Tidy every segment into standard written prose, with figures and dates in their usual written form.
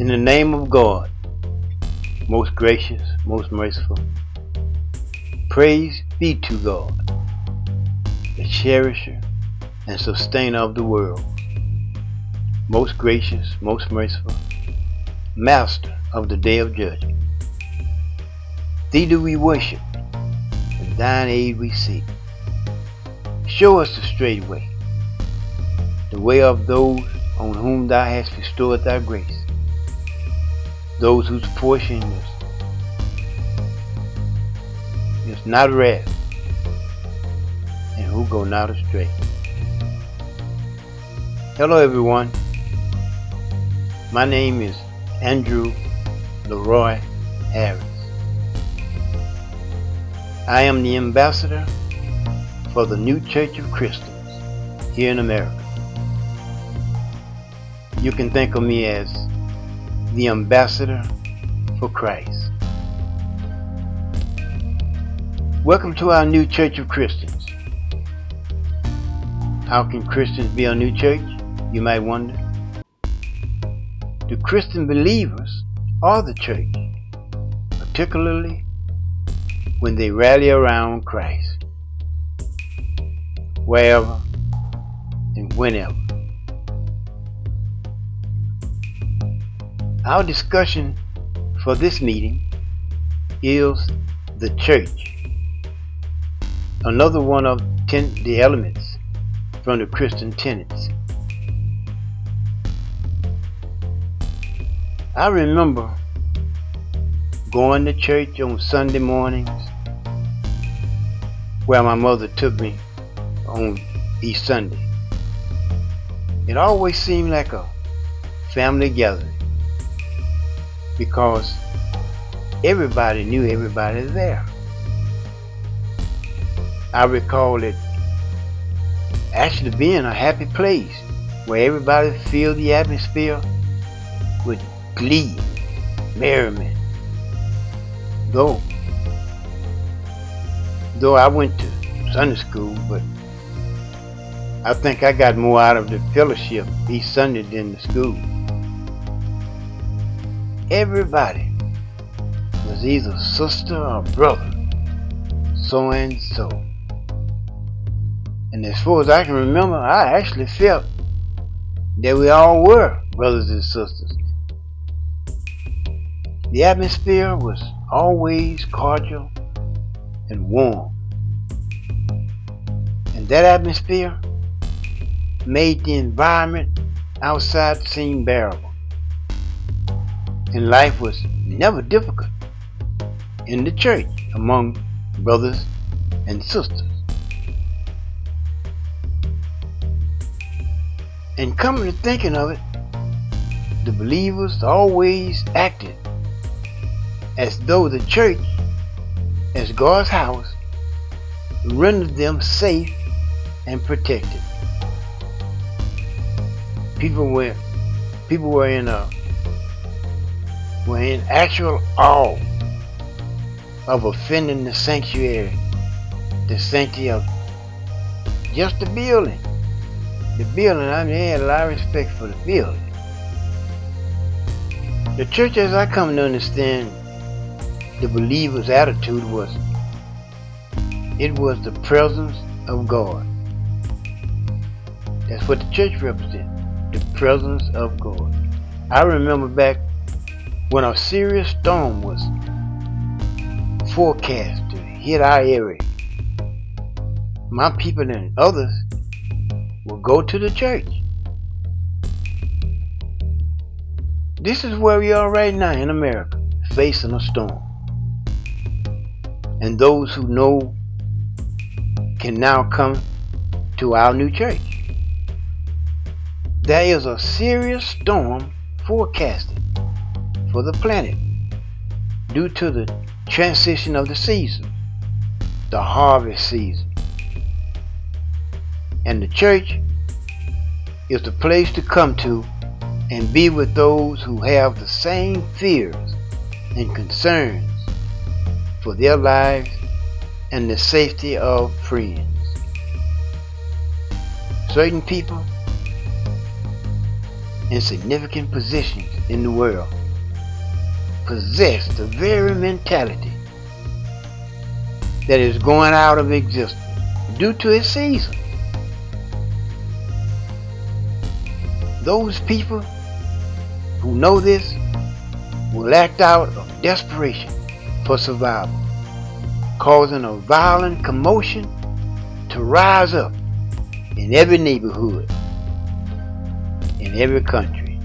In the name of God, most gracious, most merciful, praise be to God, the cherisher and sustainer of the world, most gracious, most merciful, master of the day of judgment. Thee do we worship, and thine aid we seek. Show us the straight way, the way of those on whom thou hast bestowed thy grace, those whose portion is not wrath, and who go not astray. Hello everyone, my name is Andrew Leroy Harris. I am the ambassador for the New Church of Christians here in America. You can think of me as the ambassador for Christ. Welcome to our New Church of Christians. How can Christians be a new church, you might wonder? The Christian believers are the church, particularly when they rally around Christ, wherever and whenever. Our discussion for this meeting is the church, another one of the elements from the Christian tenets. I remember going to church on Sunday mornings, where my mother took me on each Sunday. It always seemed like a family gathering because everybody knew everybody there. I recall it actually being a happy place where everybody filled the atmosphere with glee, merriment. Though I went to Sunday school, but I think I got more out of the fellowship each Sunday than the school. Everybody was either sister or brother, so and so. And as far as I can remember, I actually felt that we all were brothers and sisters. The atmosphere was always cordial and warm. And that atmosphere made the environment outside seem bearable. And life was never difficult in the church among brothers and sisters. And coming to thinking of it, the believers always acted as though the church, as God's house, rendered them safe and protected. People were in actual awe of offending the sanctuary, the sanctity of just the building. The building, I mean, they had a lot of respect for the building. The church, as I come to understand, the believer's attitude was, it was the presence of God. That's what the church represents, the presence of God. I remember back when a serious storm was forecast to hit our area. My people and others would go to the church. This is where we are right now in America, facing a storm. And those who know can now come to our new church. There is a serious storm forecasted for the planet due to the transition of the season, the harvest season. And the church is the place to come to and be with those who have the same fears and concerns for their lives and the safety of friends. Certain people in significant positions in the world possess the very mentality that is going out of existence due to its season. Those people who know this will act out of desperation for survival, causing a violent commotion to rise up in every neighborhood, in every country.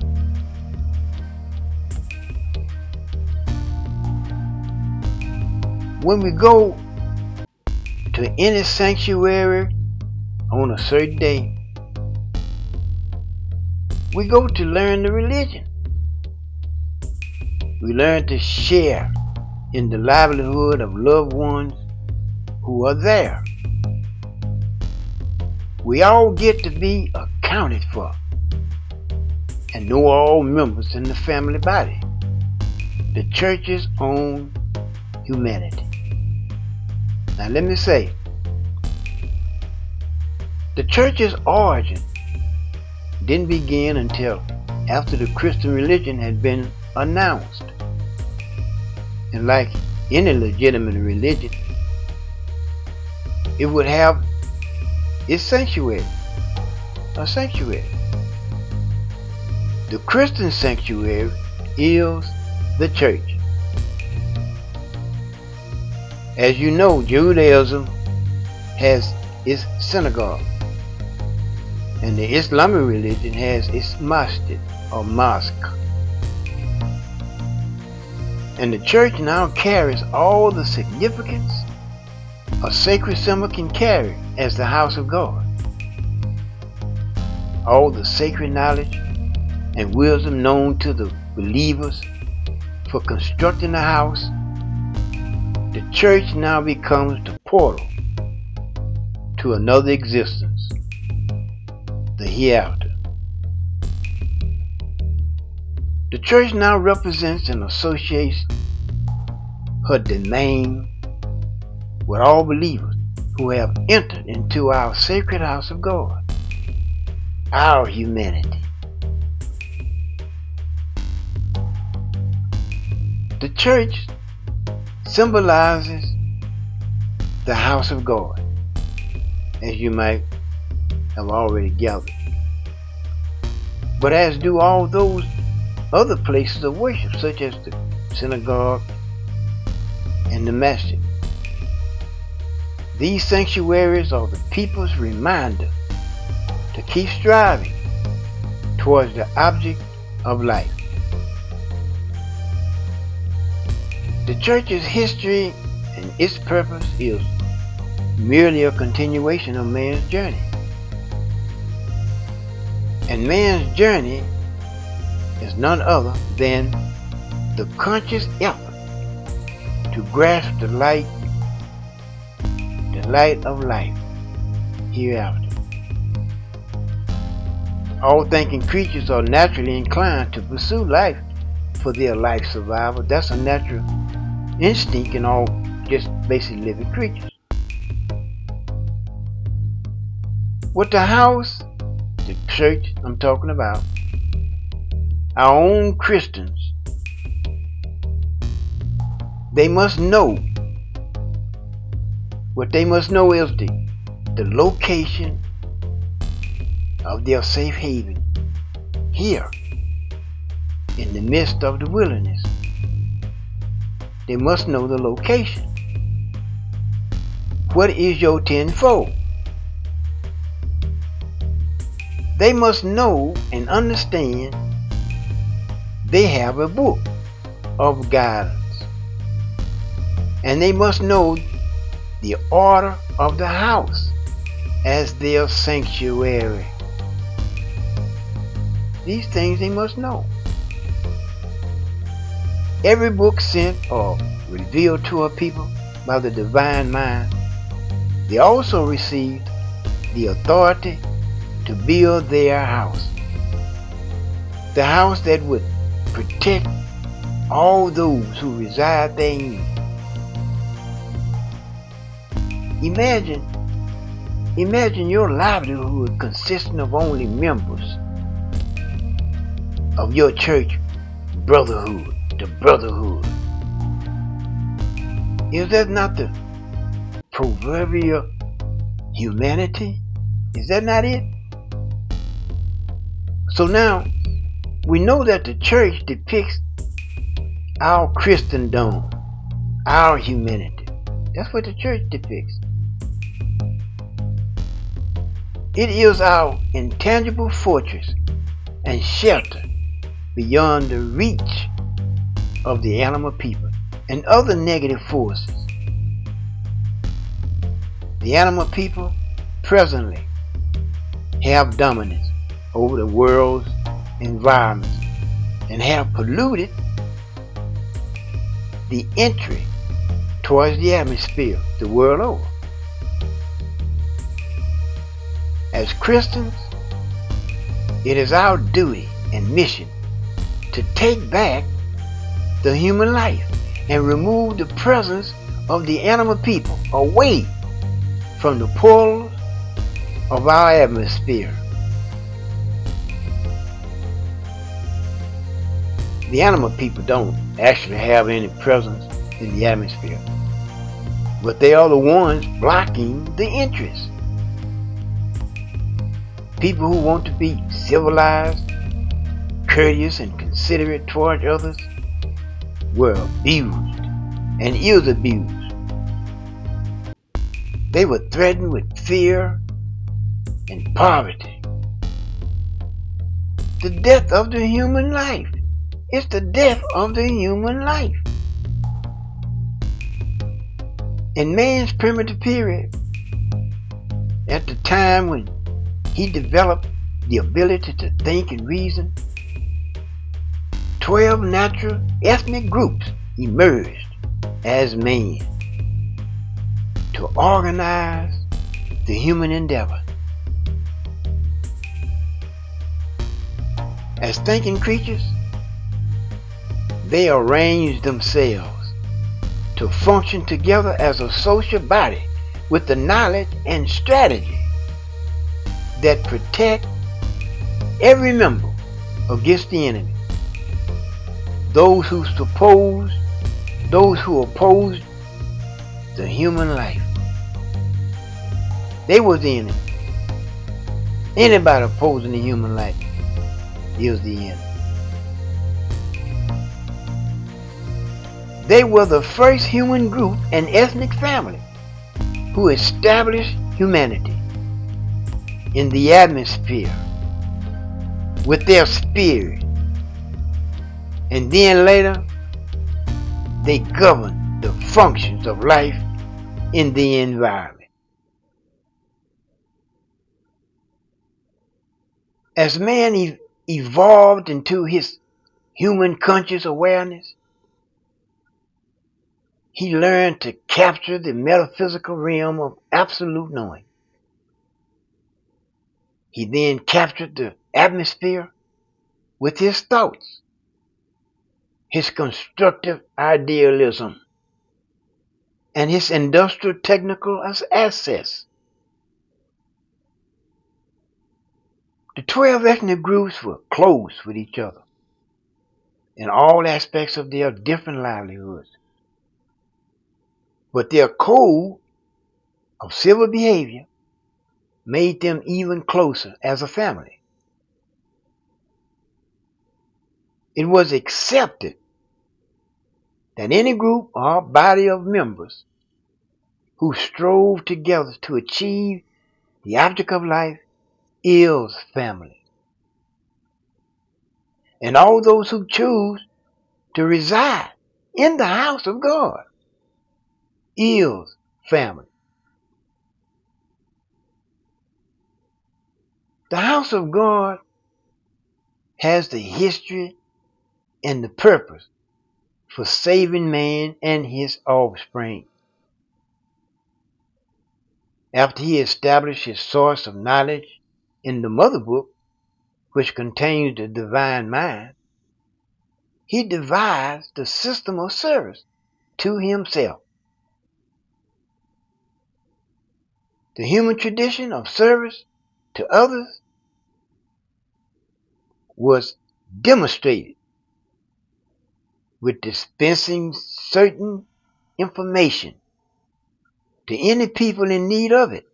When we go to any sanctuary on a certain day, we go to learn the religion. We learn to share in the livelihood of loved ones who are there. We all get to be accounted for and know all members in the family body, the church's own humanity. Now let me say, the church's origin didn't begin until after the Christian religion had been announced. And like any legitimate religion, it would have its sanctuary, a sanctuary. The Christian sanctuary is the church. As you know, Judaism has its synagogue, and the Islamic religion has its masjid or mosque. And the church now carries all the significance a sacred symbol can carry as the house of God. All the sacred knowledge and wisdom known to the believers for constructing a house, the church now becomes the portal to another existence, the hereafter. The church now represents and associates her domain with all believers who have entered into our sacred house of God, our humanity. The church symbolizes the house of God, as you might have already gathered, but as do all those other places of worship, such as the synagogue and the masjid. These sanctuaries are the people's reminder to keep striving towards the object of life. The church's history and its purpose is merely a continuation of man's journey. And man's journey is none other than the conscious effort to grasp the light of life hereafter. All thinking creatures are naturally inclined to pursue life for their life survival. That's a natural instinct in all just basically living creatures. With the house, the church I'm talking about, our own Christians, they must know. What they must know is the location of their safe haven here in the midst of the wilderness. They must know the location. What is your tenfold? They must know and understand they have a book of guidance, and they must know the order of the house as their sanctuary. These things they must know. Every book sent or revealed to a people by the divine mind, they also received the authority to build their house. The house that would protect all those who reside therein. Imagine your livelihood consisting of only members of your church, Brotherhood, the Brotherhood. Is that not the proverbial humanity? Is that not it? So now, we know that the church depicts our Christendom, our humanity. That's what the church depicts. It is our intangible fortress and shelter beyond the reach of the animal people and other negative forces. The animal people presently have dominance over the world's environment and have polluted the entry towards the atmosphere the world over. As Christians, it is our duty and mission to take back the human life and remove the presence of the animal people away from the portals of our atmosphere. The animal people don't actually have any presence in the atmosphere, but they are the ones blocking the entrance. People who want to be civilized, courteous, and considerate toward others were abused and is abused. They were threatened with fear and poverty. The death of the human life. It's the death of the human life. In man's primitive period, at the time when he developed the ability to think and reason, 12 natural ethnic groups emerged as man to organize the human endeavor. As thinking creatures, they arranged themselves to function together as a social body with the knowledge and strategy that protect every member against the enemy. Those who opposed the human life. They were the enemy. Anybody opposing the human life is the enemy. They were the first human group and ethnic family who established humanity in the atmosphere with their spirit. And then later, they governed the functions of life in the environment. As man evolved into his human conscious awareness, he learned to capture the metaphysical realm of absolute knowing. He then captured the atmosphere with his thoughts, his constructive idealism, and his industrial technical assets. The 12 ethnic groups were close with each other in all aspects of their different livelihoods. But their code of civil behavior made them even closer as a family. It was accepted that any group or body of members who strove together to achieve the object of life is family. And all those who choose to reside in the house of God is family. The house of God has the history and the purpose for saving man and his offspring. After he established his source of knowledge in the mother book, which contains the divine mind, he devised the system of service to himself. The human tradition of service to others was demonstrated with dispensing certain information to any people in need of it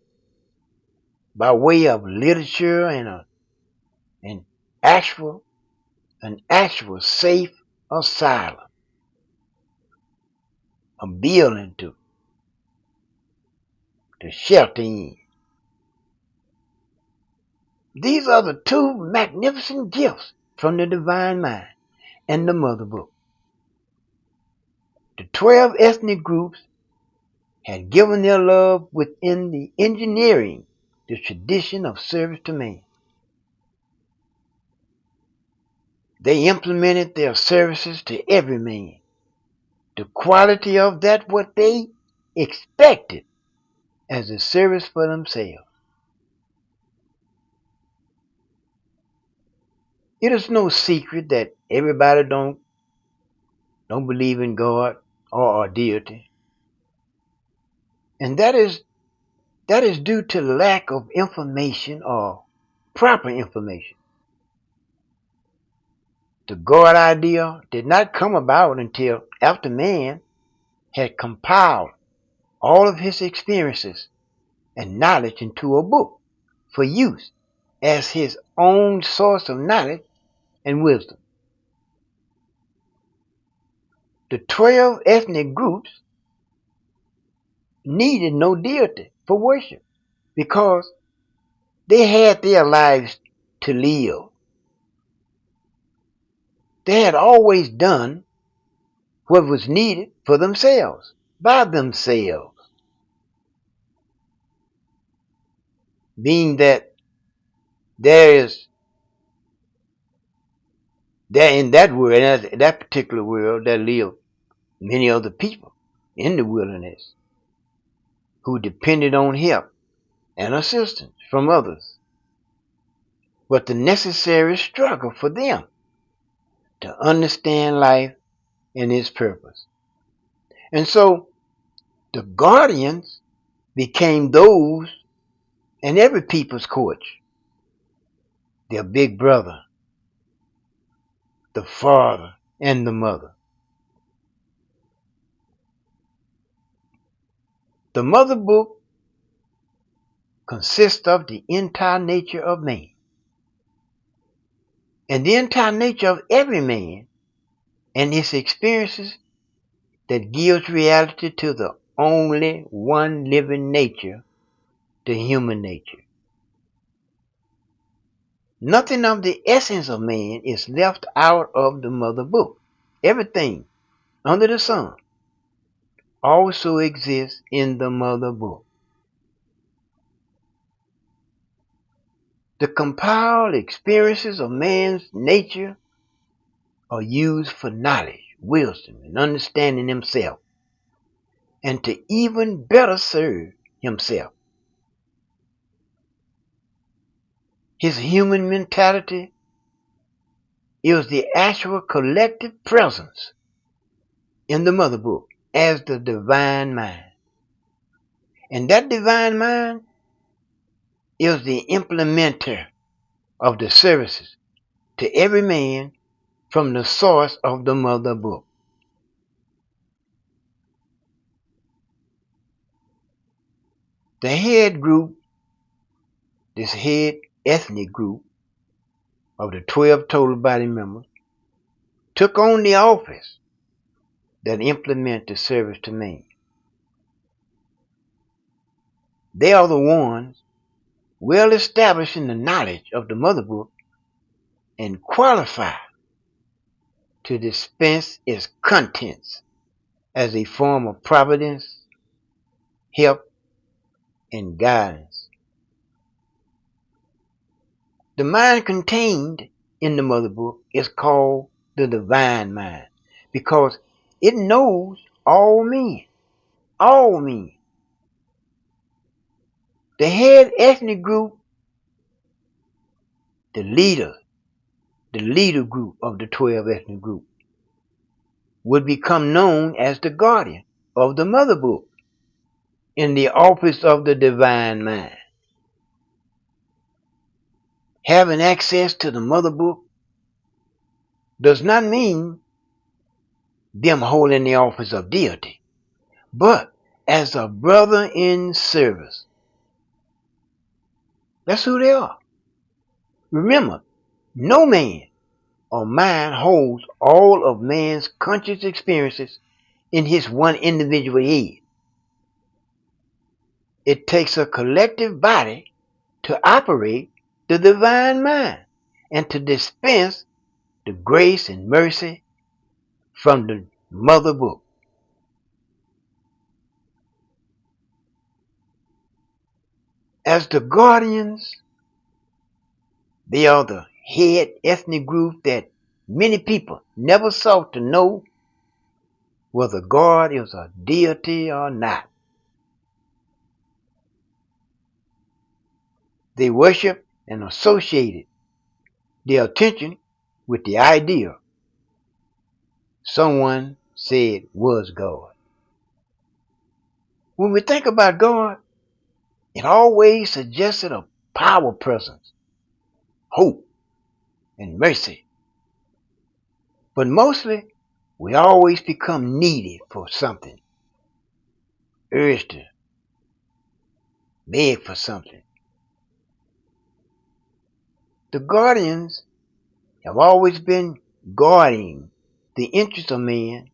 by way of literature and an actual safe asylum, a building to shelter in. These are the two magnificent gifts from the divine mind and the mother book. The 12 ethnic groups had given their love within the engineering, the tradition of service to man. They implemented their services to every man, the quality of that what they expected as a service for themselves. It is no secret that everybody don't believe in God or deity. And that is due to lack of information or proper information. The God idea did not come about until after man had compiled all of his experiences and knowledge into a book for use as his own source of knowledge and wisdom. The 12 ethnic groups needed no deity for worship because they had their lives to live. They had always done what was needed for themselves, by themselves. Being that there in that world, in that particular world, there live many other people in the wilderness who depended on help and assistance from others, but the necessary struggle for them to understand life and its purpose. And so the guardians became those in every people's coach, their big brother, the father, and the mother. The mother book consists of the entire nature of man and the entire nature of every man and his experiences that gives reality to the only one living nature, the human nature. Nothing of the essence of man is left out of the mother book. Everything under the sun also exists in the mother book. The compiled experiences of man's nature are used for knowledge, wisdom, and understanding himself, and to even better serve himself. His human mentality is the actual collective presence in the mother book as the divine mind. And that divine mind is the implementer of the services to every man from the source of the mother book. The head group, this head ethnic group of the 12 total body members, took on the office that implement the service to man. They are the ones well established in the knowledge of the mother book and qualified to dispense its contents as a form of providence, help, and guidance. The mind contained in the mother book is called the divine mind because it knows all men. All men. The head ethnic group, the leader group of the 12 ethnic group, would become known as the guardian of the mother book in the office of the divine mind. Having access to the mother book does not mean them holding the office of deity, but as a brother in service. That's who they are. Remember, no man or mind holds all of man's conscious experiences in his one individual head. It takes a collective body to operate the divine mind and to dispense the grace and mercy from the mother book. As the guardians, they are the head ethnic group that many people never sought to know whether God is a deity or not. They worship and associated their attention with the idea someone said was God. When we think about God, it always suggested a power presence, hope, and mercy. But mostly, we always become needy for something, urged to beg for something. The guardians have always been guarding the interests of man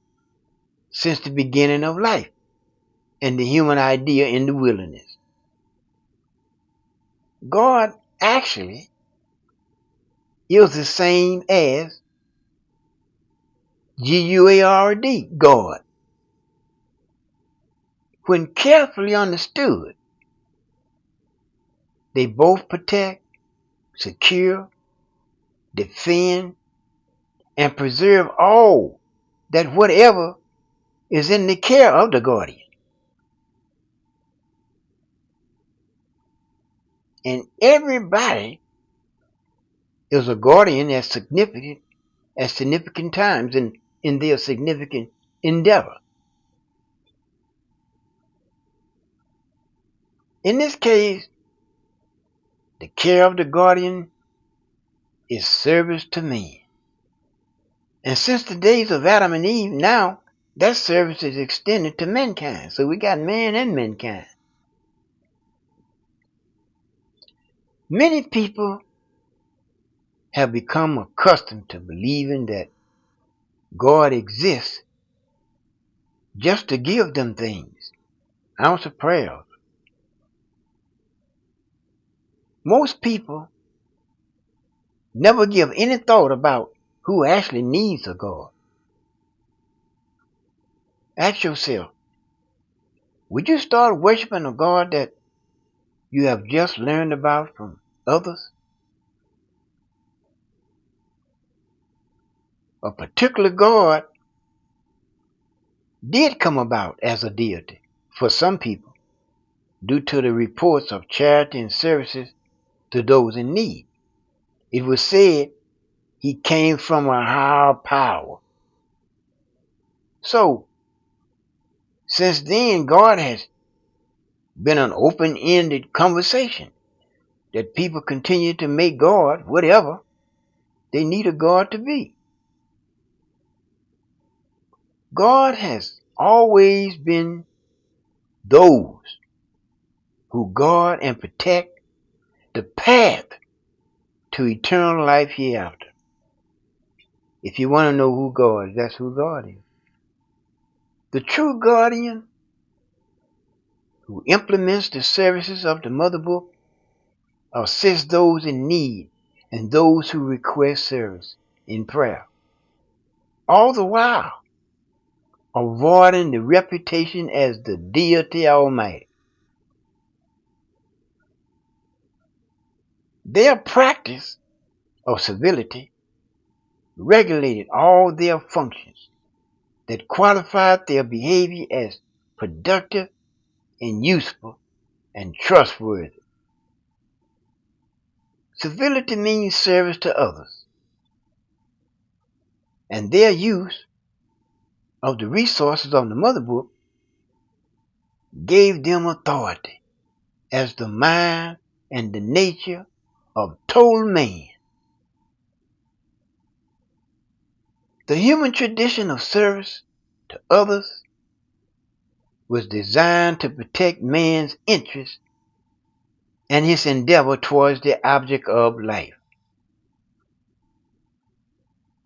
since the beginning of life and the human idea in the wilderness. God actually is the same as G-U-A-R-D, God. When carefully understood, they both protect, secure, defend, and preserve all that whatever is in the care of the guardian. And everybody is a guardian at significant times in their significant endeavor. In this case, the care of the guardian is service to man. And since the days of Adam and Eve, now that service is extended to mankind. So we got man and mankind. Many people have become accustomed to believing that God exists just to give them things, answer prayers. Most people never give any thought about who actually needs a God. Ask yourself, would you start worshiping a God that you have just learned about from others? A particular God did come about as a deity for some people due to the reports of charity and services to those in need. It was said he came from a higher power. So, since then, God has been an open-ended conversation that people continue to make God whatever they need a God to be. God has always been those who guard and protect the path to eternal life hereafter. If you want to know who God is, that's who God is. The true guardian who implements the services of the Mother Book assists those in need and those who request service in prayer, all the while avoiding the reputation as the deity almighty. Their practice of civility regulated all their functions that qualified their behavior as productive and useful and trustworthy. Civility means service to others, and their use of the resources of the Mother Book gave them authority as the mind and the nature of total man. The human tradition of service to others was designed to protect man's interest and his endeavor towards the object of life.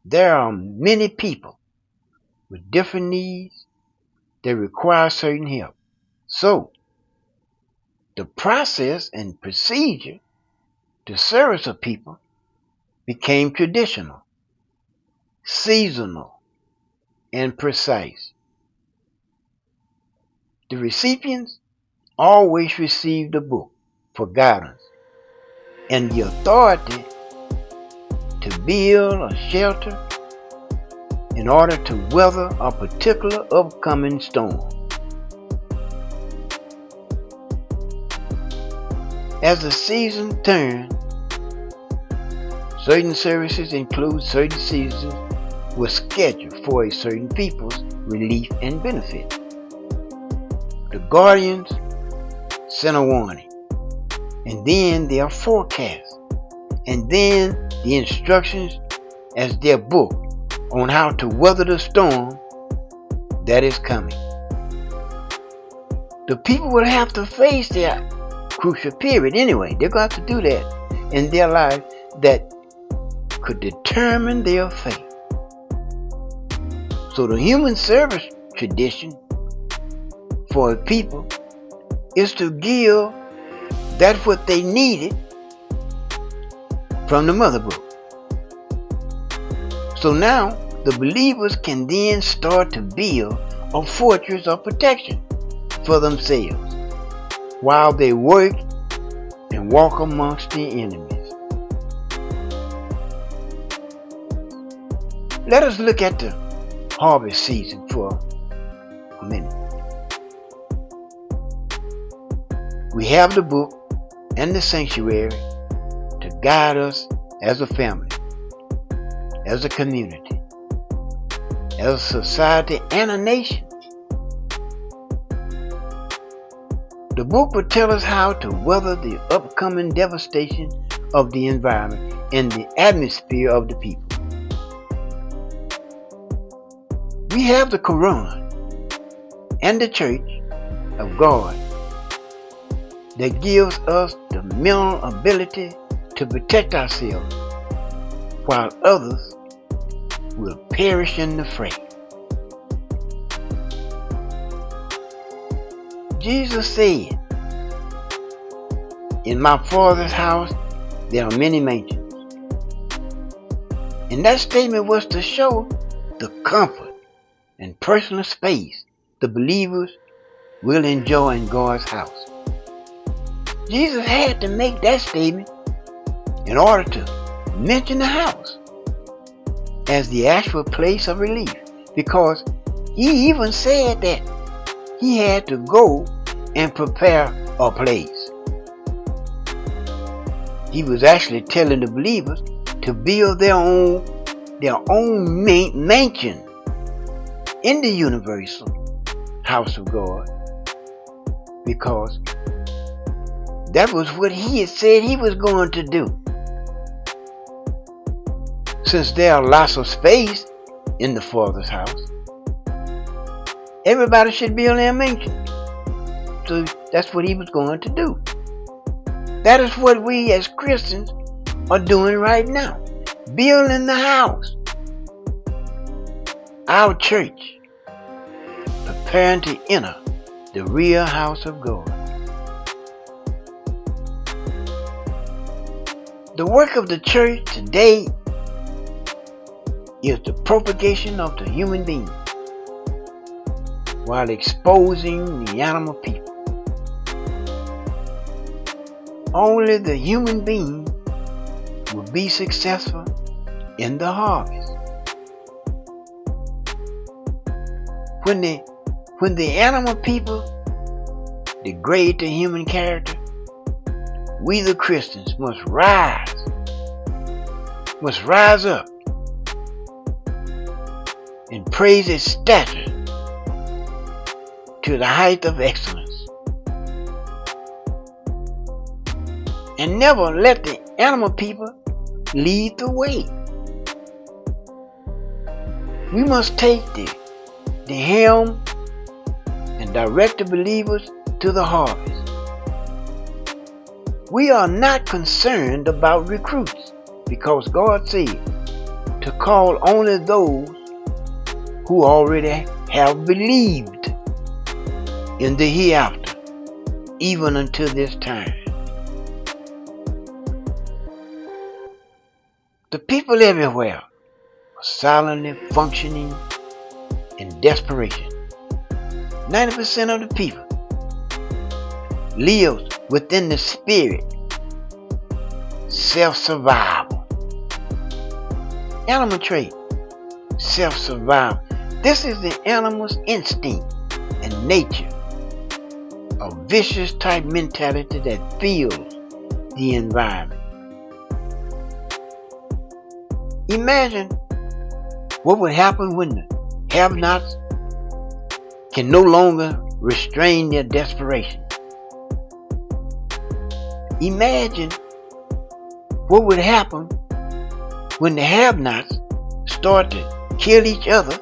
There are many people with different needs that require certain help. So, the process and procedure to service of people became traditional, seasonal, and precise. The recipients always received a book for guidance and the authority to build a shelter in order to weather a particular upcoming storm. As the season turned, certain services include certain seasons were scheduled for a certain people's relief and benefit. The guardians sent a warning, and then their forecast, and then the instructions as their book on how to weather the storm that is coming. The people will have to face their crucial period anyway. They're going to have to do that in their life that could determine their fate. So the human service tradition for a people is to give that what they needed from the mother book. So now the believers can then start to build a fortress of protection for themselves while they work and walk amongst the enemies. Let us look at the harvest season for a minute. We have the book and the sanctuary to guide us as a family, as a community, as a society, and a nation. The book will tell us how to weather the upcoming devastation of the environment and the atmosphere of the people. We have the Quran and the Church of God that gives us the mental ability to protect ourselves while others will perish in the fray. Jesus said, "In my Father's house there are many mansions." And that statement was to show the comfort and personal space the believers will enjoy in God's house. Jesus had to make that statement in order to mention the house as the actual place of relief, because he even said that he had to go and prepare a place. He was actually telling the believers to build their own mansion in the universal house of God, because that was what he had said he was going to do. Since there are lots of space in the Father's house, everybody should build their mansion. So that's what he was going to do. That is what we as Christians are doing right now. Building the house. Our church. Preparing to enter the real house of God. The work of the church today is the propagation of the human being while exposing the animal people. Only the human being will be successful in the harvest. When the animal people degrade the human character, we the Christians must rise up and praise His stature to the height of excellence. And never let the animal people lead the way. We must take the helm and direct the believers to the harvest. We are not concerned about recruits because God said to call only those who already have believed in the hereafter, even until this time. The people everywhere are silently functioning in desperation. 90% of the people lives within the spirit, self-survival. Animal trait, self-survival. This is the animal's instinct and nature, a vicious type mentality that feels the environment. Imagine what would happen when the have-nots can no longer restrain their desperation. Imagine what would happen when the have-nots start to kill each other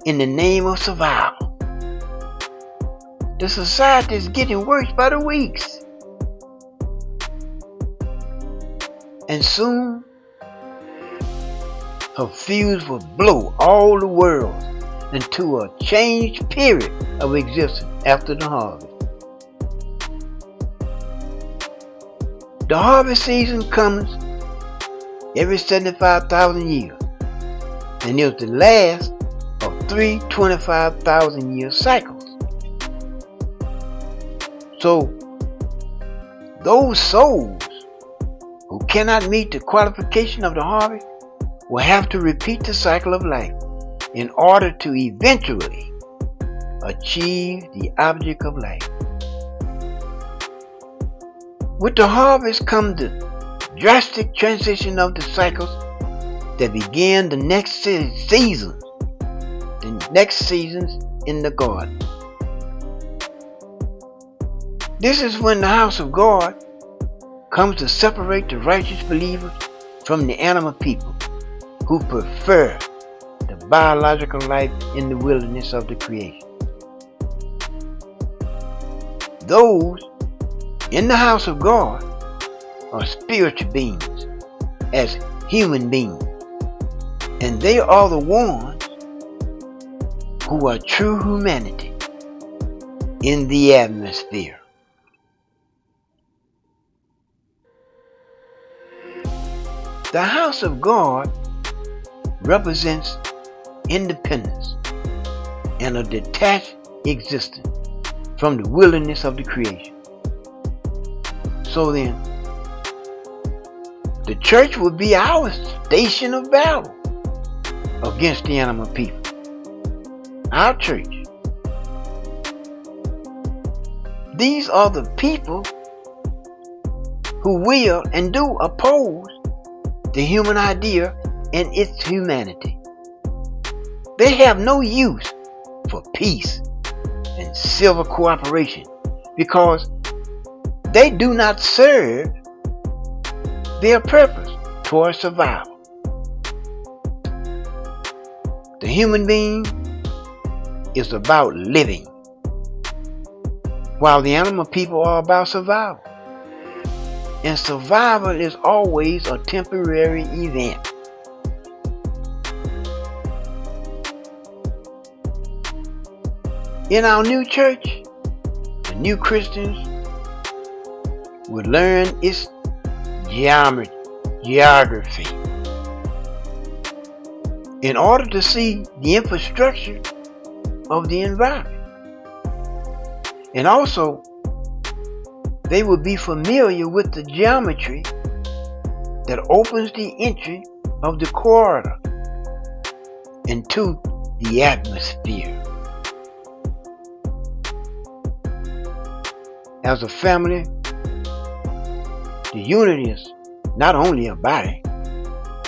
in the name of survival. The society is getting worse by the weeks. And soon, her fuse will blow all the world into a changed period of existence after the harvest. The harvest season comes every 75,000 years, and is the last of 3 25,000 year cycles. So, those souls who cannot meet the qualification of the harvest will have to repeat the cycle of life in order to eventually achieve the object of life. With the harvest comes the drastic transition of the cycles that begin the next seasons in the garden. This is when the house of God comes to separate the righteous believers from the animal people who prefer the biological life in the wilderness of the creation. Those in the house of God are spiritual beings as human beings, and they are the ones who are true humanity in the atmosphere. The house of God represents independence and a detached existence from the wilderness of the creation. So then, the church would be our station of battle against the animal people. Our church. These are the people who will and do oppose the human idea and its humanity. They have no use for peace and civil cooperation because they do not serve their purpose towards survival. The human being is about living, while the animal people are about survival. And survival is always a temporary event. In our new church, the new Christians will learn its geography in order to see the infrastructure of the environment. And also, they will be familiar with the geometry that opens the entry of the corridor into the atmosphere. As a family, the unit is not only a body,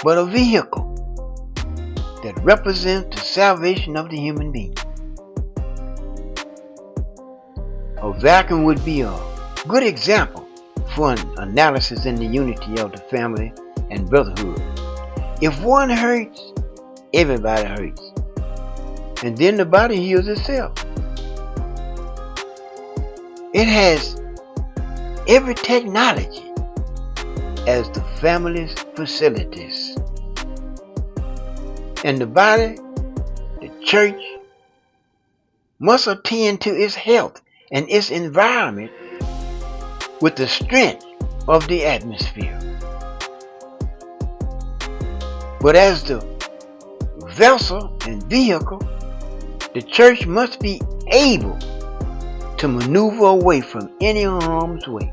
but a vehicle that represents the salvation of the human being. A vacuum would be a good example for an analysis in the unity of the family and brotherhood. If one hurts, everybody hurts. and then the body heals itself. It has every technology as the family's facilities. And the body, the church, must attend to its health and its environment with the strength of the atmosphere. But as the vessel and vehicle, the church must be able to maneuver away from any harm's way.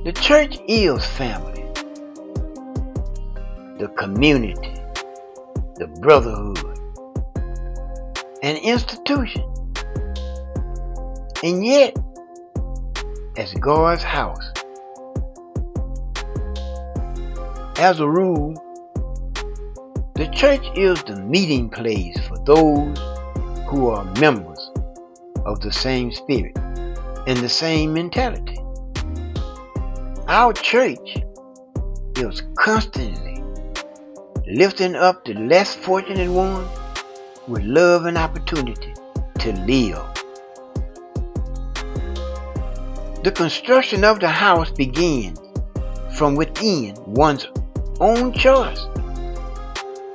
The church is family, the community, the brotherhood, an institution. And yet, as God's house, as a rule, the church is the meeting place for those who are members of the same spirit and the same mentality. Our church is constantly lifting up the less fortunate ones with love and opportunity to live. The construction of the house begins from within one's own choice,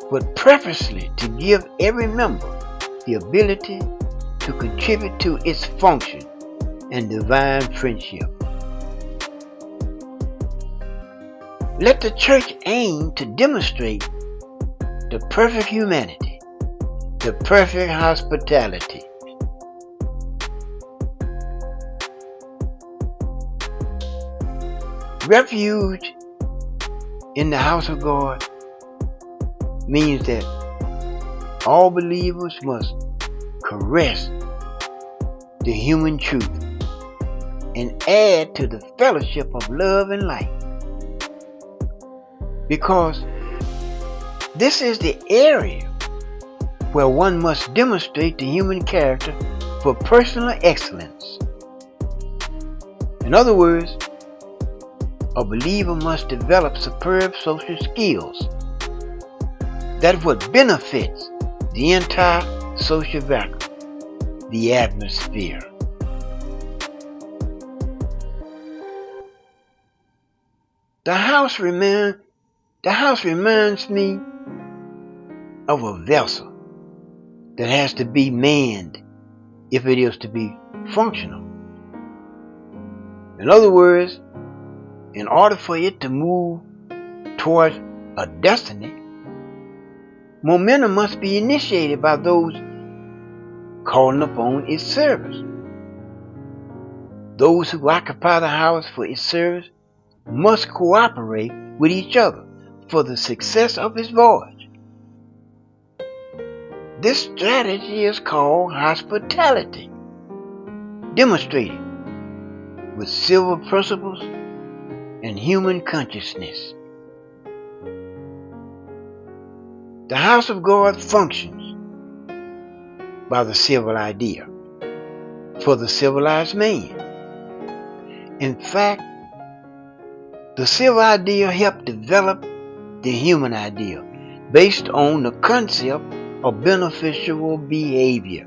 but preferably to give every member the ability to contribute to its function and divine friendship. Let the church aim to demonstrate the perfect humanity, the perfect hospitality. Refuge in the house of God means that all believers must caress the human truth and add to the fellowship of love and light. Because this is the area where one must demonstrate the human character for personal excellence. In other words, a believer must develop superb social skills that what benefits the entire social vacuum, the atmosphere. The house reminds me of a vessel that has to be manned if it is to be functional. In other words, in order for it to move towards a destiny, momentum must be initiated by those calling upon its service. Those who occupy the house for its service must cooperate with each other for the success of its voyage. This strategy is called hospitality, demonstrated with civil principles and human consciousness. The house of God functions by the civil idea for the civilized man. In fact, the civil idea helped develop the human idea based on the concept of beneficial behavior.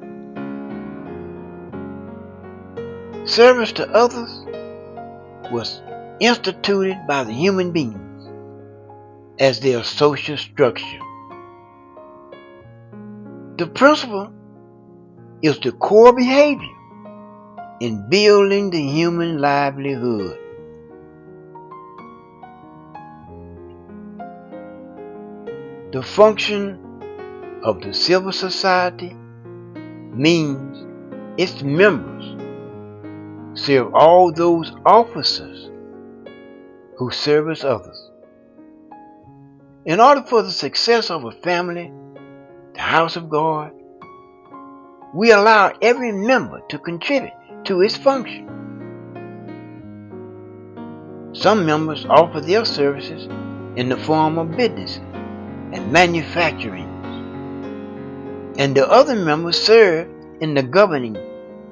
Service to others was instituted by the human beings as their social structure. The principle is the core behavior in building the human livelihood. The function of the civil society means its members serve all those officers who service others. In order for the success of a family, the house of God, we allow every member to contribute to its function. Some members offer their services in the form of businesses and manufacturing, and the other members serve in the governing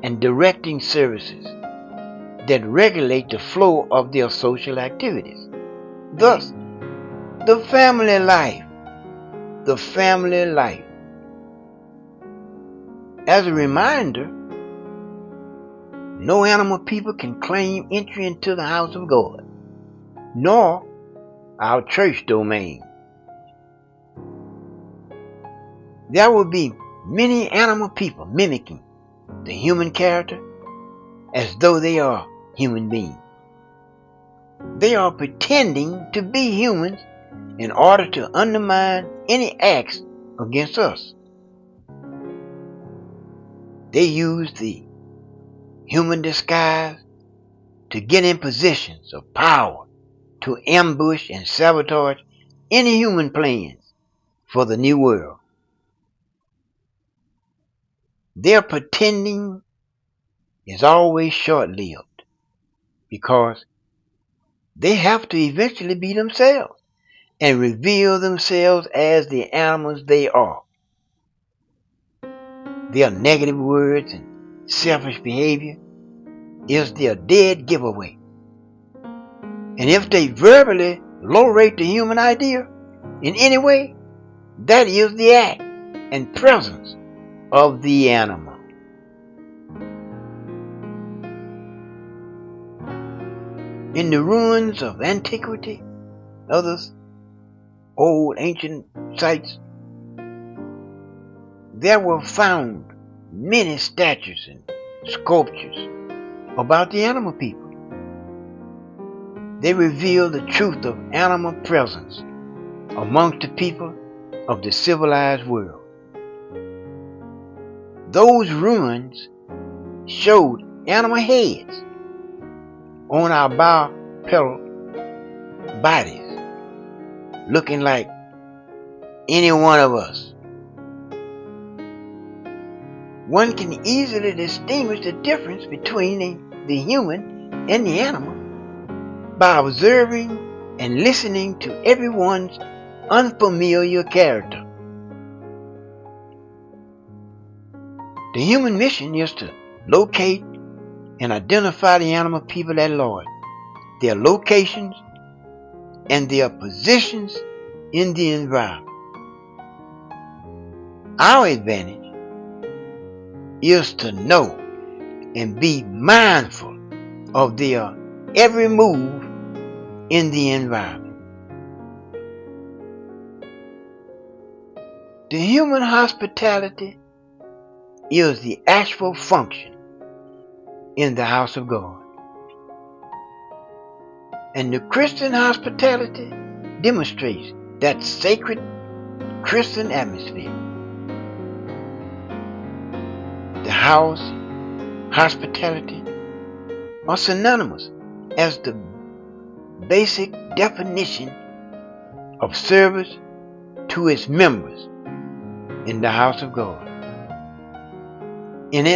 and directing services that regulate the flow of their social activities. Thus, The family life. The family life. As a reminder, no animal people can claim entry into the house of God, nor our church domain. There will be many animal people mimicking the human character as though they are human beings. They are pretending to be humans in order to undermine any acts against us. They use the human disguise to get in positions of power to ambush and sabotage any human plans for the new world. Their pretending is always short-lived because they have to eventually be themselves and reveal themselves as the animals they are. Their negative words and selfish behavior is their dead giveaway. And if they verbally low-rate the human idea in any way, that is the act and presence of the animal. In the ruins of antiquity, others old ancient sites, there were found many statues and sculptures about the animal people. They reveal the truth of animal presence amongst the people of the civilized world. Those ruins showed animal heads on our bipedal bodies, looking like any one of us. One can easily distinguish the difference between the human and the animal by observing and listening to everyone's unfamiliar character. The human mission is to locate and identify the animal people at large, their locations, and their positions in the environment. Our advantage is to know and be mindful of their every move in the environment. The human hospitality is the actual function in the house of God. And the Christian hospitality demonstrates that sacred Christian atmosphere. The house and hospitality are synonymous as the basic definition of service to its members in the house of God. And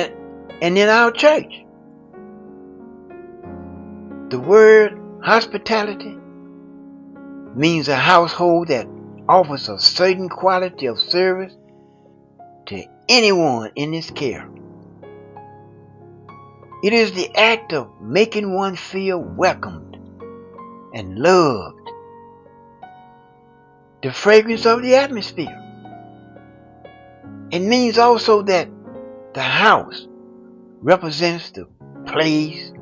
in our church, the word hospitality means a household that offers a certain quality of service to anyone in its care. It is the act of making one feel welcomed and loved. The fragrance of the atmosphere. It means also that the house represents the place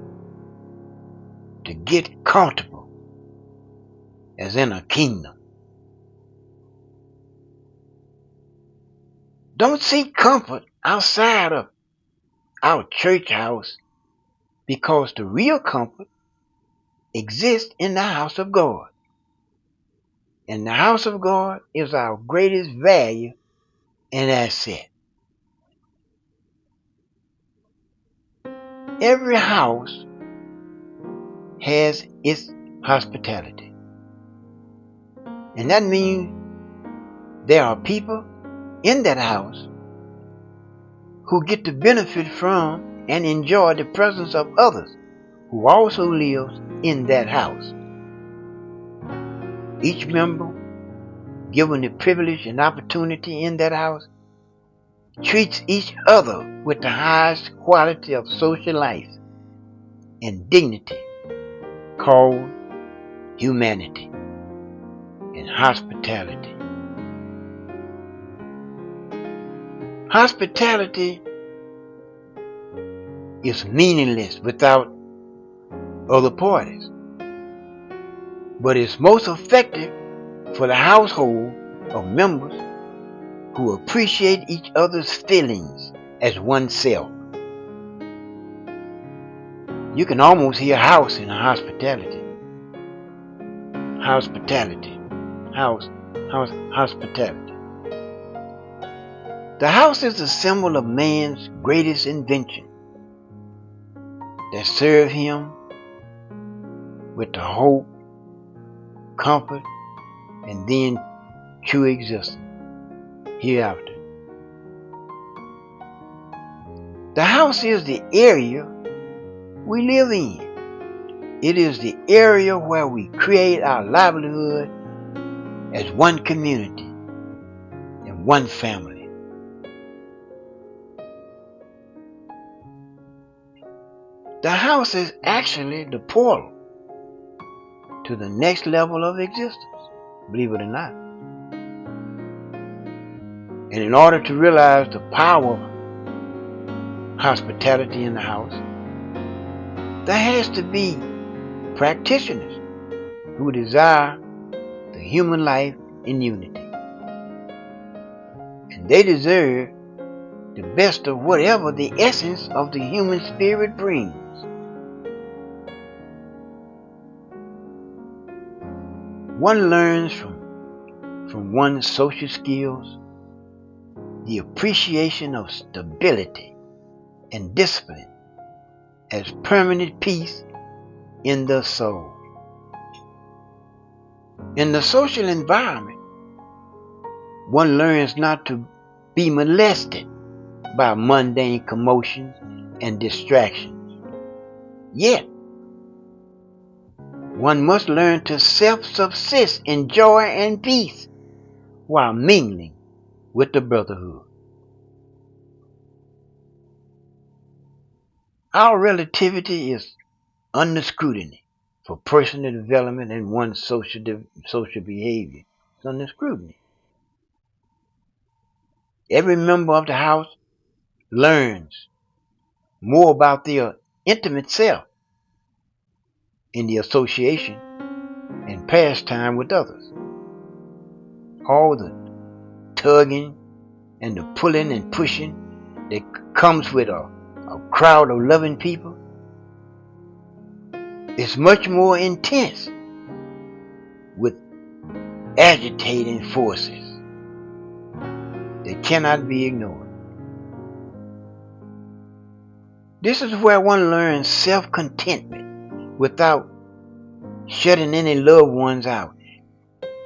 to get comfortable, as in a kingdom. Don't seek comfort outside of our church house, because the real comfort exists in the house of God. And the house of God is our greatest value and asset. Every house has its hospitality. And that means there are people in that house who get to benefit from and enjoy the presence of others who also live in that house. Each member, given the privilege and opportunity in that house, treats each other with the highest quality of social life and dignity called humanity. and hospitality. Hospitality is meaningless without other parties, but it's most effective for the household of members who appreciate each other's feelings as oneself. You can almost hear house in a hospitality. Hospitality. Hospitality. The house is a symbol of man's greatest invention that serves him with the hope, comfort, and then true existence hereafter. The house is the area we live in. It is the area where we create our livelihood as one community and one family. The house is actually the portal to the next level of existence, believe it or not. And in order to realize the power of hospitality in the house, there has to be practitioners who desire the human life in unity. And they deserve the best of whatever the essence of the human spirit brings. One learns from one's social skills the appreciation of stability and discipline as permanent peace in the soul. In the social environment, one learns not to be molested by mundane commotions and distractions. Yet, one must learn to self-subsist in joy and peace while mingling with the brotherhood. Our relativity is under scrutiny for personal development and one's social behavior. It's under scrutiny. Every member of the house learns more about their intimate self in the association and pastime with others. All the tugging and the pulling and pushing that comes with a crowd of loving people is much more intense with agitating forces that cannot be ignored. This is where one learns self-contentment without shutting any loved ones out,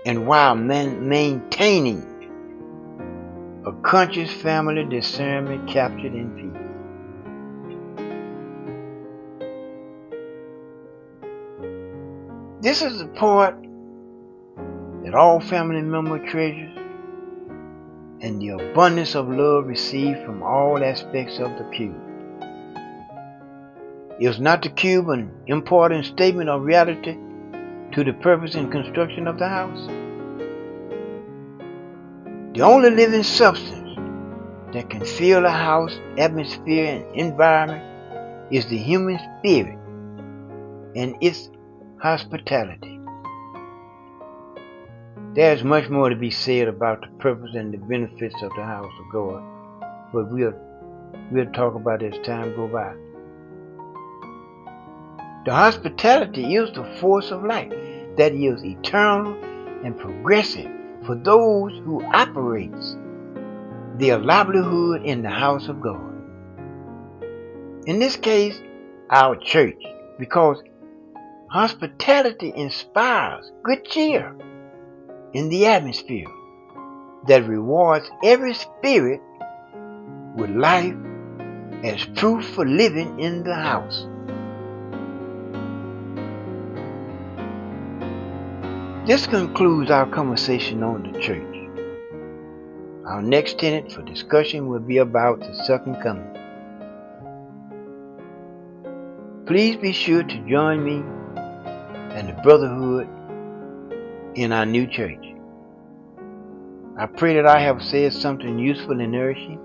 and while maintaining a conscious family discernment captured in peace. This is the part that all family members treasures, and the abundance of love received from all aspects of the cube. Is not the cube an important statement of reality to the purpose and construction of the house? The only living substance that can fill a house, atmosphere, and environment is the human spirit and its hospitality. There is much more to be said about the purpose and the benefits of the house of God, but we'll talk about it as time goes by. The hospitality is the force of life that is eternal and progressive for those who operates their livelihood in the house of God. In this case, our church, because hospitality inspires good cheer in the atmosphere that rewards every spirit with life as proof for living in the house. This concludes our conversation on the church. Our next tenet for discussion will be about the second coming. Please be sure to join me and the Brotherhood in our new church. I pray that I have said something useful and nourishing.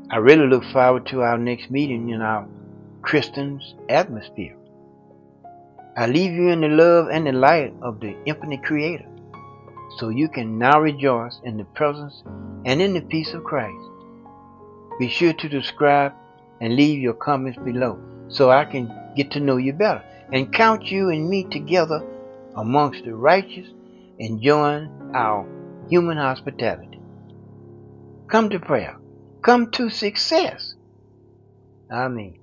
I really look forward to our next meeting in our Christian's atmosphere. I leave you in the love and the light of the infinite Creator, so you can now rejoice in the presence and in the peace of Christ. Be sure to subscribe and leave your comments below so I can get to know you better and count you and me together amongst the righteous and join our human hospitality. Come to prayer. Come to success. Amen.